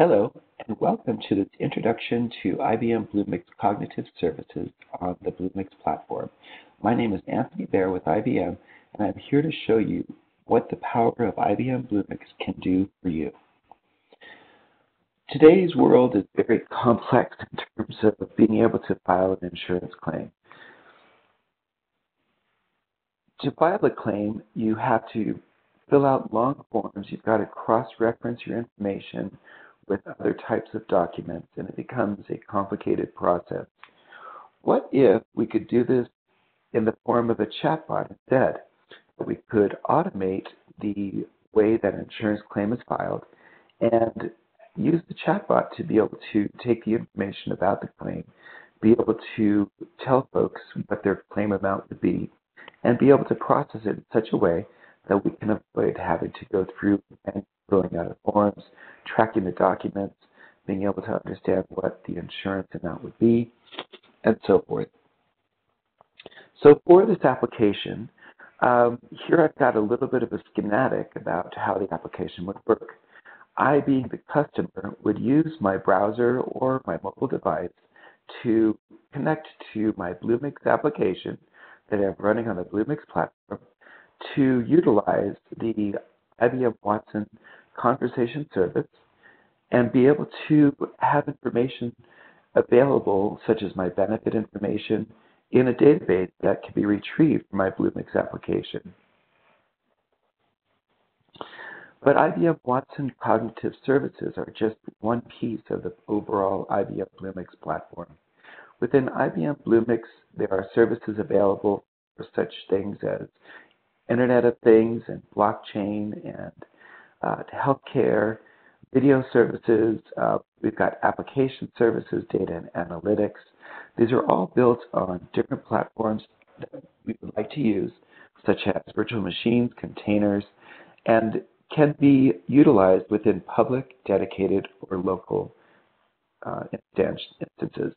Hello, and welcome to this introduction to IBM Bluemix Cognitive Services on the Bluemix platform. My name is Anthony Baer with IBM, and I'm here to show you what the power of IBM Bluemix can do for you. Today's world is very complex in terms of being able to file an insurance claim. To file a claim, you have to fill out long forms. You've got to cross-reference your information with other types of documents, and it becomes a complicated process. What if we could do this in the form of a chatbot instead? We could automate the way that an insurance claim is filed and use the chatbot to be able to take the information about the claim, be able to tell folks what their claim amount would be, and be able to process it in such a way that we can avoid having to go through and filling out forms, tracking the documents, being able to understand what the insurance amount would be, and so forth. So for this application, here I've got a little bit of a schematic about how the application would work. I, being the customer, would use my browser or my mobile device to connect to my Bluemix application that I'm running on the Bluemix platform to utilize the IBM Watson conversation service and be able to have information available, such as my benefit information, in a database that can be retrieved from my Bluemix application. But IBM Watson Cognitive Services are just one piece of the overall IBM Bluemix platform. Within IBM Bluemix, there are services available for such things as Internet of Things and blockchain and healthcare, video services. We've got application services, data and analytics. These are all built on different platforms that we would like to use, such as virtual machines, containers, and can be utilized within public, dedicated, or local instances.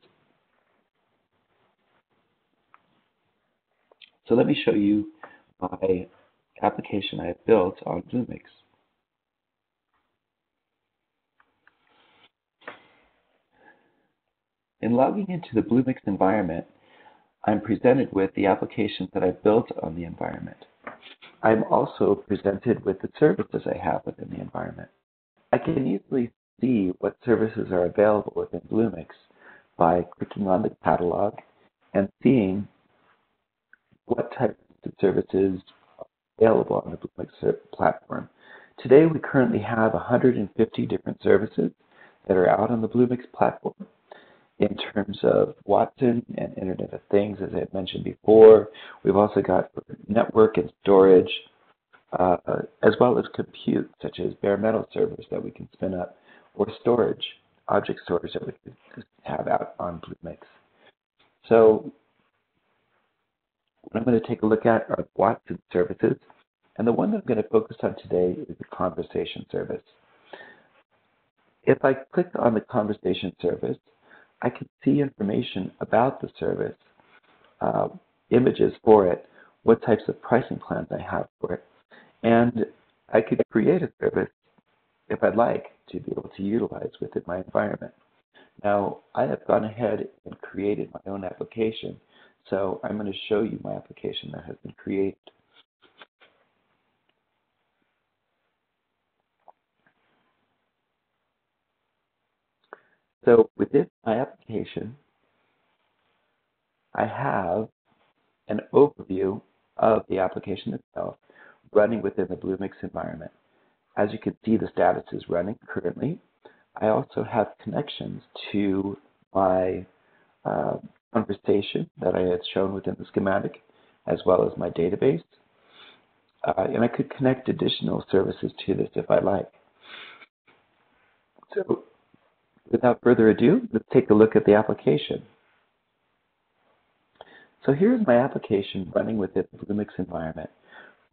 So let me show you my application I have built on Bluemix. In logging into the Bluemix environment, I'm presented with the applications that I've built on the environment. I'm also presented with the services I have within the environment. I can easily see what services are available within Bluemix by clicking on the catalog and seeing what types of services are available on the Bluemix platform. Today, we currently have 150 different services that are out on the Bluemix platform in terms of Watson and Internet of Things, as I had mentioned before. We've also got network and storage, as well as compute, such as bare metal servers that we can spin up, or storage, object storage that we can have out on Bluemix. So what I'm going to take a look at are Watson services, and the one that I'm going to focus on today is the conversation service. If I click on the conversation service, I can see information about the service, images for it, what types of pricing plans I have for it, and I could create a service if I'd like to be able to utilize within my environment. Now, I have gone ahead and created my own application, so I'm going to show you my application that has been created. So within my application, I have an overview of the application itself running within the Bluemix environment. As you can see, the status is running currently. I also have connections to my conversation that I had shown within the schematic, as well as my database. And I could connect additional services to this if I like. So without further ado, let's take a look at the application. So here's my application running within the Bluemix environment.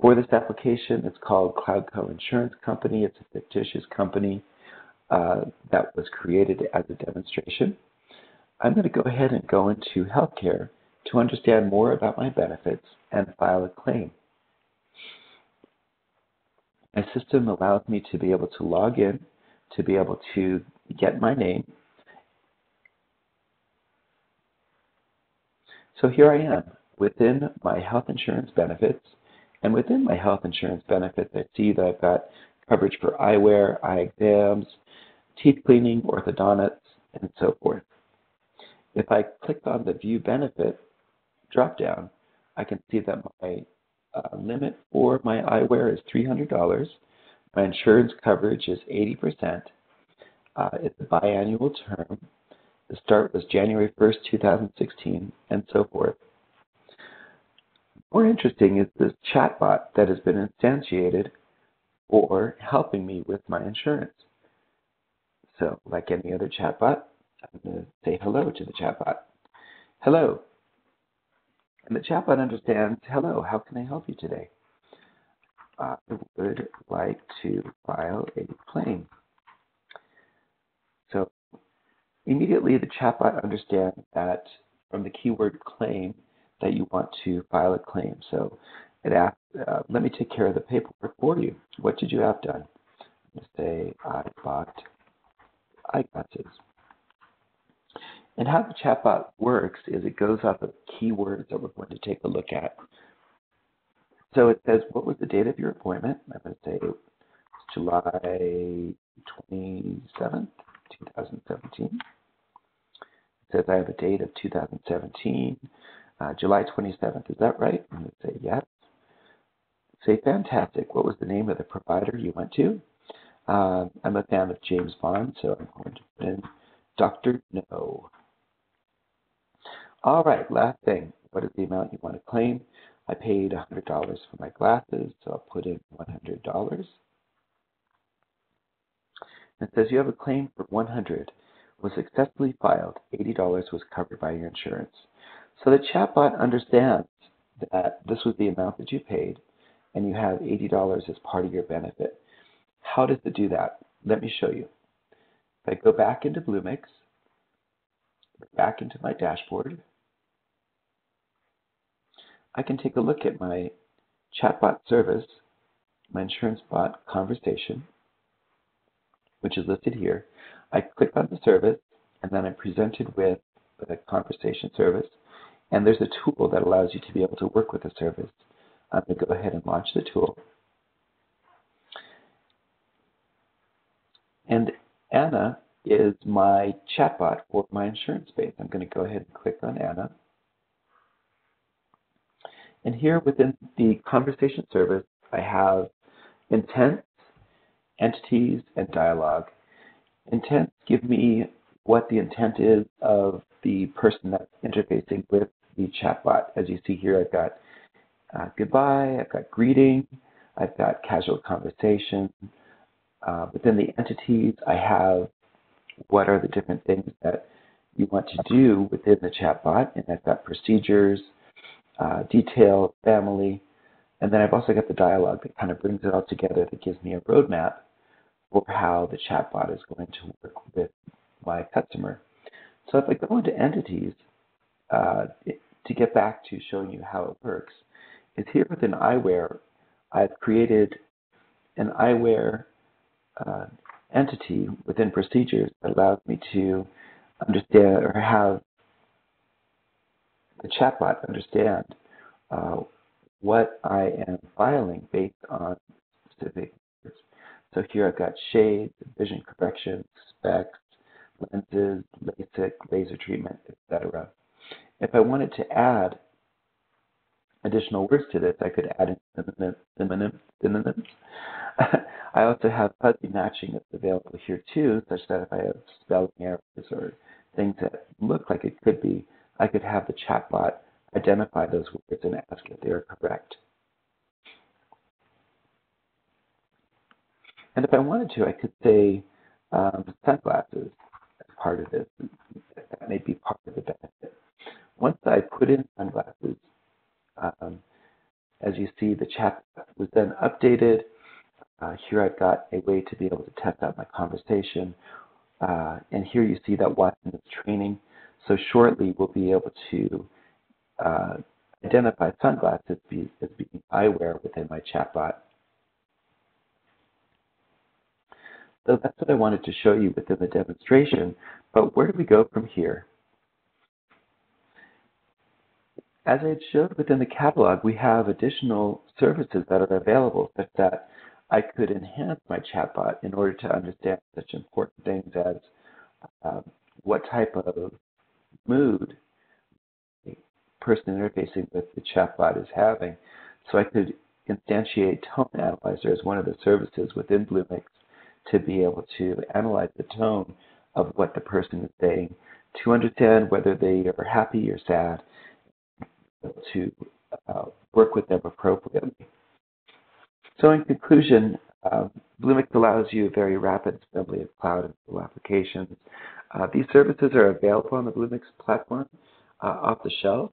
For this application, it's called CloudCo Insurance Company. It's a fictitious company that was created as a demonstration. I'm going to go ahead and go into healthcare to understand more about my benefits and file a claim. My system allows me to be able to log in, to be able to get my name. So here I am within my health insurance benefits. And within my health insurance benefits, I see that I've got coverage for eyewear, eye exams, teeth cleaning, orthodontics, and so forth. If I click on the View Benefit drop-down, I can see that my limit for my eyewear is $300. My insurance coverage is 80%. It's a biannual term. The start was January 1st, 2016, and so forth. More interesting is this chatbot that has been instantiated for helping me with my insurance. So, like any other chatbot, I'm going to say hello to the chatbot. Hello. And the chatbot understands, hello, how can I help you today? I would like to file a claim. So immediately the chatbot understands that from the keyword claim that you want to file a claim. So it asks, let me take care of the paperwork for you. What did you have done? Let's say I bought eyeglasses. And how the chatbot works is it goes off of keywords that we're going to take a look at. So it says, what was the date of your appointment? I'm going to say July 27th, 2017. It says I have a date of 2017, July 27th. Is that right? I'm going to say yes. Say fantastic. What was the name of the provider you went to? I'm a fan of James Bond, so I'm going to put in Dr. No. All right, last thing. What is the amount you want to claim? I paid $100 for my glasses, so I'll put in $100. It says you have a claim for $100 was successfully filed. $80 was covered by your insurance. So the chatbot understands that this was the amount that you paid, and you have $80 as part of your benefit. How does it do that? Let me show you. If I go back into Bluemix, back into my dashboard, I can take a look at my chatbot service, my insurance bot conversation, which is listed here. I click on the service, and then I'm presented with the conversation service, and there's a tool that allows you to be able to work with the service. I'm going to go ahead and launch the tool. And Anna is my chatbot for my insurance base. I'm going to go ahead and click on Anna. And here within the conversation service, I have intents, entities, and dialogue. Intents give me what the intent is of the person that's interfacing with the chatbot. As you see here, I've got goodbye, I've got greeting, I've got casual conversation. Within the entities, I have what are the different things that you want to do within the chatbot, and I've got procedures, detail, family, and then I've also got the dialogue that kind of brings it all together, that gives me a roadmap for how the chatbot is going to work with my customer. So if I go into entities, to get back to showing you how it works, is here within eyewear, I've created an eyewear entity within procedures that allows me to understand or have the chatbot understand what I am filing based on specific words. So here I've got shades, vision correction, specs, lenses, LASIK, laser treatment, etc. If I wanted to add additional words to this, I could add in synonyms. I also have fuzzy matching that's available here too, such that if I have spelling errors or things that look like it could be, I could have the chatbot identify those words and ask if they are correct. And if I wanted to, I could say sunglasses as part of this. That may be part of the benefit. Once I put in sunglasses, as you see, the chat was then updated. Here I've got a way to be able to test out my conversation. And here you see that Watson is training. So shortly we'll be able to identify sunglasses as being eyewear within my chatbot. So that's what I wanted to show you within the demonstration, but where do we go from here? As I had showed within the catalog, we have additional services that are available such that I could enhance my chatbot in order to understand such important things as what type of mood a person interfacing with the chatbot is having. So I could instantiate Tone Analyzer as one of the services within Bluemix to be able to analyze the tone of what the person is saying to understand whether they are happy or sad, to work with them appropriately. So in conclusion, Bluemix allows you a very rapid assembly of cloud and mobile applications. These services are available on the Bluemix platform off the shelf.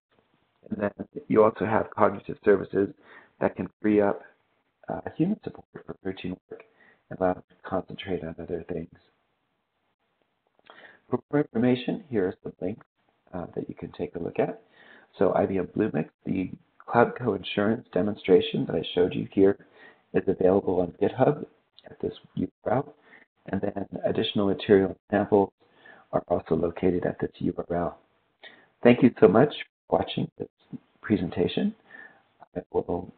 And then you also have cognitive services that can free up human support for routine work and allow them to concentrate on other things. For more information, here are some links that you can take a look at. So IBM Bluemix, the CloudCo Insurance demonstration that I showed you here, is available on GitHub at this URL. And then additional material samples are also located at this URL. Thank you so much for watching this presentation. I hope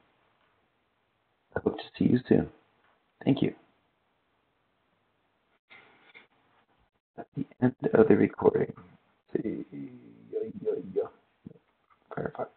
to see you soon. Thank you. At the end of the recording, see, Firefox.